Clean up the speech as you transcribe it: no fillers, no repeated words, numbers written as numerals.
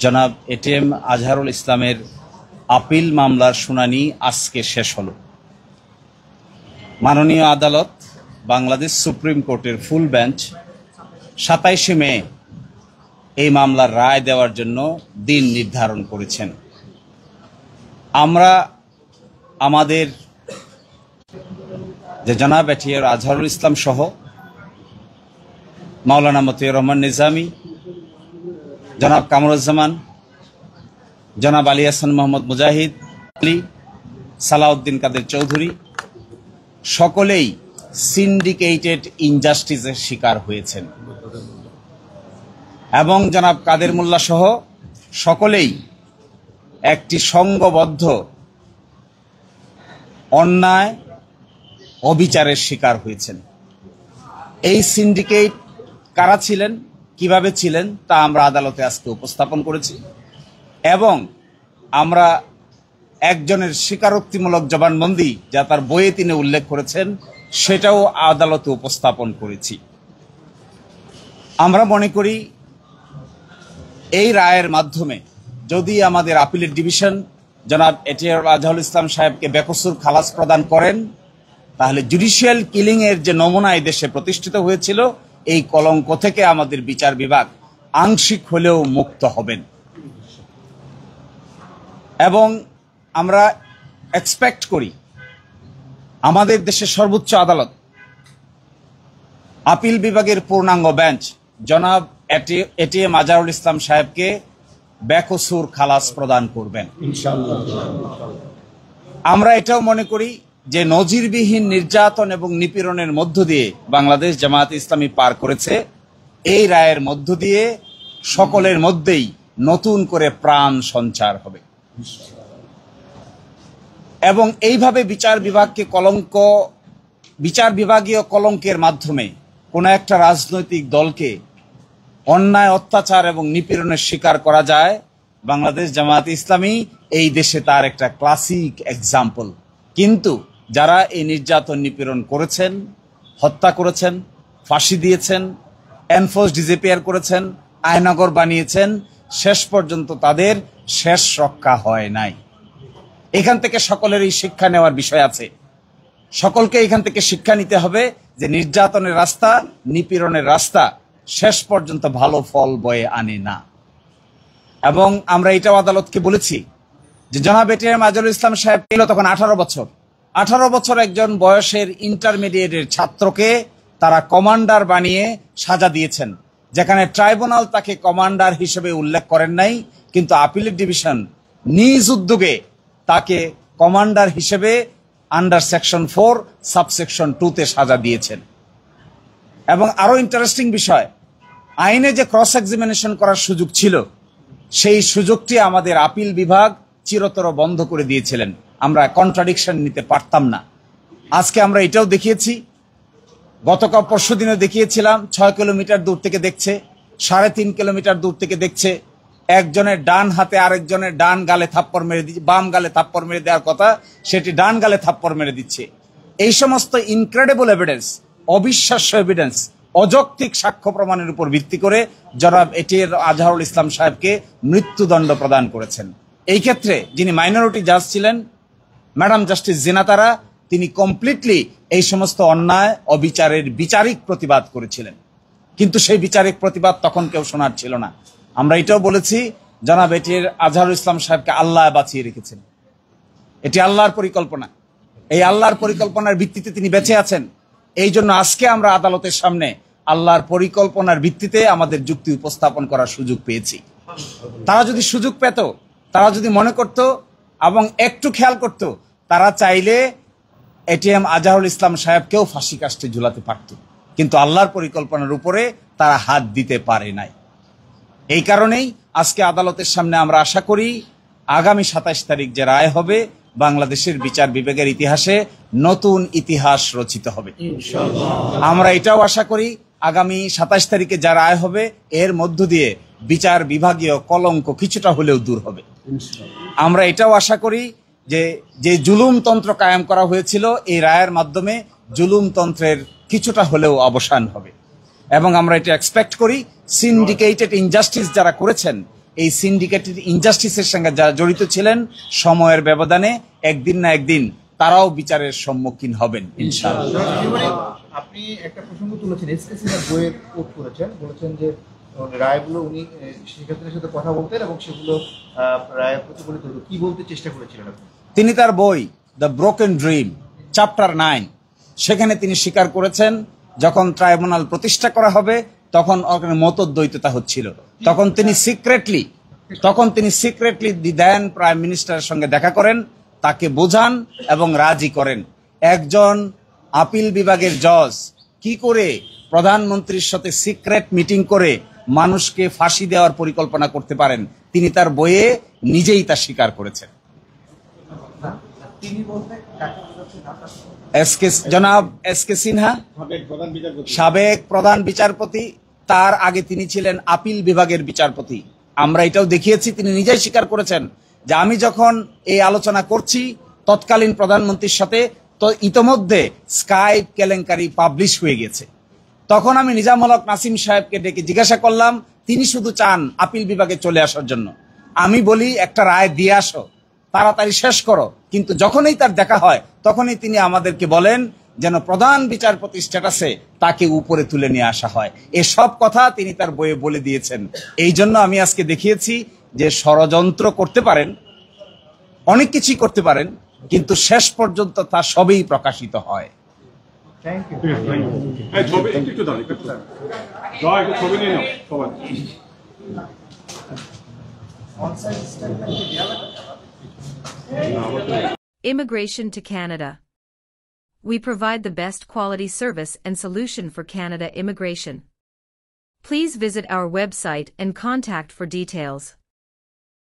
জনাব এটিএম আজহারুল ইসলামের আপিল মামলার শুনানি আজকে শেষ হলো। মাননীয় আদালত বাংলাদেশ সুপ্রিম কোর্টের ফুল বেঞ্চ 27শে মে এই মামলার রায় দেওয়ার জন্য দিন নির্ধারণ করেছেন। আমরা আমাদের যে জনাব এটিএম আজহারুল ইসলাম সহ মাওলানা মতিউর রহমান নিজামী, জনাব কামরুজ্জামান, জনাব আলী হাসান মোহাম্মদ মুজাহিদ আলী, সালাউদ্দিন কাদের চৌধুরী সকলেই সিন্ডিকেটেড ইনজাস্টিসের শিকার হয়েছেন এবং জনাব কাদের মোল্লা সহ সকলেই একটি সংঘবদ্ধ অন্যায় অবিচারের শিকার হয়েছেন। এই সিন্ডিকেট কারা ছিলেন, কিভাবে ছিলেন তা আমরা আদালতে আজকে উপস্থাপন করেছি এবং আমরা একজনের স্বীকারোক্তিমূলক জবানবন্দি যা তার বইয়ে তিনি উল্লেখ করেছেন সেটাও আদালতে উপস্থাপন করেছি। আমরা মনে করি এই রায়ের মাধ্যমে যদি আমাদের আপিলের ডিভিশন জনাব এটিএম আজহারুল ইসলাম সাহেবকে বেকসুর খালাস প্রদান করেন তাহলে জুডিশিয়াল কিলিং এর যে নমুনা এই দেশে প্রতিষ্ঠিত হয়েছিল এই কলঙ্ক থেকে আমাদের বিচার বিভাগ আংশিক হলেও মুক্ত হবেন এবং আমরা এক্সপেক্ট করি আমাদের দেশের সর্বোচ্চ আদালত আপিল বিভাগের পূর্ণাঙ্গ বেঞ্চ জনাব এটিএম আজহারুল ইসলাম সাহেবকে বেকসুর খালাস প্রদান করবেন ইনশাআল্লাহ। আমরা এটাও মনে করি যে নজিরবিহীন নির্যাতন এবং নিপীড়নের মধ্য দিয়ে বাংলাদেশ জামায়াত ইসলামী পার করেছে, এই রায়ের মধ্য দিয়ে সকলের মধ্যেই নতুন করে প্রাণ সঞ্চার হবে এবং এইভাবে বিচার বিভাগীয় কলঙ্কের মাধ্যমে কোন একটা রাজনৈতিক দলকে অন্যায় অত্যাচার এবং নিপীড়নের শিকার করা যায়, বাংলাদেশ জামায়াত ইসলামী এই দেশে তার একটা ক্লাসিক এক্সাম্পল। কিন্তু যারা এই নির্যাতন নিপীড়ন করেছেন, হত্যা করেছেন, ফাঁসি দিয়েছেন, এনফোর্স ডিসঅ্যাপিয়ার করেছেন, আয়নাগর বানিয়েছেন, শেষ পর্যন্ত তাদের শেষ রক্ষা হয় নাই। এখান থেকে সকলেরই শিক্ষা নেওয়ার বিষয় আছে। সকলকে এখান থেকে শিক্ষা নিতে হবে যে নির্যাতনের রাস্তা, নিপীড়নের রাস্তা শেষ পর্যন্ত ভালো ফল বয়ে আনে না। এবং আমরা এটাও আদালতকে বলেছি যে জনাব এটিএম আজহারুল ইসলাম সাহেব ছিল তখন 18 বছর একজন বয়সের ইন্টারমিডিয়েটের ছাত্রকে তারা কমান্ডার বানিয়ে সাজা দিয়েছেন, যেখানে ট্রাইব্যুনাল তাকে কমান্ডার হিসেবে উল্লেখ করেন নাই, কিন্তু আপিলের ডিভিশন নিজ উদ্যোগে তাকে কমান্ডার হিসেবে আন্ডার সেকশন 4 সাবসেকশন 2-তে সাজা দিয়েছেন। এবং আরো ইন্টারেস্টিং বিষয়, আইনে যে ক্রস এক্সামিনেশন করার সুযোগ ছিল সেই সুযোগটি আমাদের আপিল বিভাগ চিরতর বন্ধ করে দিয়েছিলেন। আমরা কন্ট্রাডিকশন নিতে পারতাম না। আজকে আমরা এটাও দেখিয়েছি, গতকাল পরশুদিনও দেখিয়েছিলাম, 6 কিলোমিটার দূর থেকে দেখছে, 3.5 কিলোমিটার দূর থেকে দেখছে, একজনের ডান হাতে আরেকজনের ডান গালে থাপ্পড় মেরে দিচ্ছে, বাম গালে থাপ্পড় মেরে দেওয়ার কথা সেটি ডান গালে থাপ্পড় মেরে দিচ্ছে। এই সমস্ত ইনক্রেডিবল এভিডেন্স, অবিশ্বাস্য এভিডেন্স, অযৌক্তিক সাক্ষ্য প্রমাণের উপর ভিত্তি করে জনাব এটিএম আজহারুল ইসলাম সাহেবকে মৃত্যুদণ্ড প্রদান করেছেন। এই ক্ষেত্রে যিনি মাইনরিটি জাজ ছিলেন ম্যাডাম জাস্টিস জিনাতারা, তিনি কমপ্লিটলি এই সমস্ত অন্যায় অবিচারের বিচারিক প্রতিবাদ করেছিলেন, কিন্তু সেই বিচারিক প্রতিবাদ তখন কেউ শোনার ছিল না। আমরা এটাও বলেছি জনাব এটিএম আজহারুল ইসলাম সাহেবকে আল্লাহ বাঁচিয়ে রেখেছেন, এটি আল্লাহর পরিকল্পনা, এই আল্লাহর পরিকল্পনার ভিত্তিতে তিনি বেঁচে আছেন। এই জন্য আজকে আমরা আদালতের সামনে আল্লাহর পরিকল্পনার ভিত্তিতে আমাদের যুক্তি উপস্থাপন করার সুযোগ পেয়েছি। তারা যদি সুযোগ পেত, তারা যদি মনে করত এবং একটু খেয়াল করত, তারা চাইলে এটিএম আজহারুল ইসলাম সাহেবকেও ফাঁসি কাস্টে ঝুলাতে পারত, কিন্তু আল্লাহর পরিকল্পনার উপরে তারা হাত দিতে পারে নাই। এই কারণেই আজকে আদালতের সামনে আমরা আশা করি আগামী 27 তারিখ যে রায় হবে বাংলাদেশের বিচার বিভাগের ইতিহাসে নতুন ইতিহাস রচিত হবে। আমরা এটাও আশা করি আগামী 27 তারিখে যা রায় হবে এর মধ্য দিয়ে বিচার বিভাগীয় কলঙ্ক কিছুটা হলেও দূর হবে। আমরা এটাও আশা করি যে জুলুমতন্ত্র কায়েম করা হয়েছিল এই রায়ের মাধ্যমে জুলুমতন্ত্রের কিছুটা হলেও অবসান হবে এবং আমরা এটা এক্সপেক্ট করি সিন্ডিকেটেড ইনজাস্টিস যারা করেছেন এই সিন্ডিকেটেড ইনজাস্টিসের সঙ্গে যারা জড়িত ছিলেন, সময়ের ব্যবধানে একদিন না একদিন তারাও বিচারের সম্মুখীন হবেন ইনশাআল্লাহ। আপনি একটা প্রসঙ্গ তুলেছেন, এসকে সিনহার বইয়ের কোট করেছেন, বলেছেন যে রায়গুলো উনি শেখ হাসিনার সাথে কথা বলতেন এবং সেগুলো রায়ের প্রতিফলিত হতো। কি বলতে চেষ্টা করেছিলেন আপনি? তিনি তার বই দ্য ব্রোকেন ড্রিম চ্যাপ্টার 9 সেখানে তিনি স্বীকার করেছেন যখন ট্রাইব্যুনাল প্রতিষ্ঠা করা হবে তখন ওখানে মতদ্বৈততা হচ্ছিল, তখন তিনি সিক্রেটলি দেন প্রাইম মিনিস্টারের সঙ্গে দেখা করেন, তাকে বোঝান এবং রাজি করেন। একজন আপিল বিভাগের জজ কি করে প্রধানমন্ত্রীর সাথে সিক্রেট মিটিং করে মানুষকে ফাঁসি দেওয়ার পরিকল্পনা করতে পারেন, তিনি তার বইয়ে নিজেই তা স্বীকার করেছেন। জনাব এসকে সিনহা সাবেক প্রধান বিচারপতি, তার আগে তিনি ছিলেন আপিল বিভাগের বিচারপতি। আমরা এটাও দেখিয়েছি, তিনি নিজেই স্বীকার করেছেন যে আমি যখন এই আলোচনা করছি তৎকালীন প্রধানমন্ত্রীর সাথে, তো ইতোমধ্যে স্কাইপ কেলেঙ্কারি পাবলিশ হয়ে গেছে। তখন আমি নিজামুল হক নাসিম সাহেবকে ডেকে জিজ্ঞাসা করলাম, তিনি শুধু চান আপিল বিভাগে চলে আসার জন্য। আমি বলি একটা রায় দিয়ে আসো, তাড়াতাড়ি শেষ করো, কিন্তু যখনই তার দেখা হয় তখনই তিনি আমাদেরকে বলেন যেন প্রধান বিচারপতি স্ট্যাটাসে তাকে উপরে তুলে নিয়ে আসা হয়। এসব কথা তিনি তার বইয়ে বলে দিয়েছেন। এই জন্য আমি আজকে দেখিয়েছি যে ষড়যন্ত্র করতে পারেন, অনেক কিছুই করতে পারেন, কিন্তু শেষ পর্যন্ত তা সবই প্রকাশিত হয়। Thank you. Immigration to Canada. We provide the best quality service and solution for Canada immigration. Please visit our website and contact for details.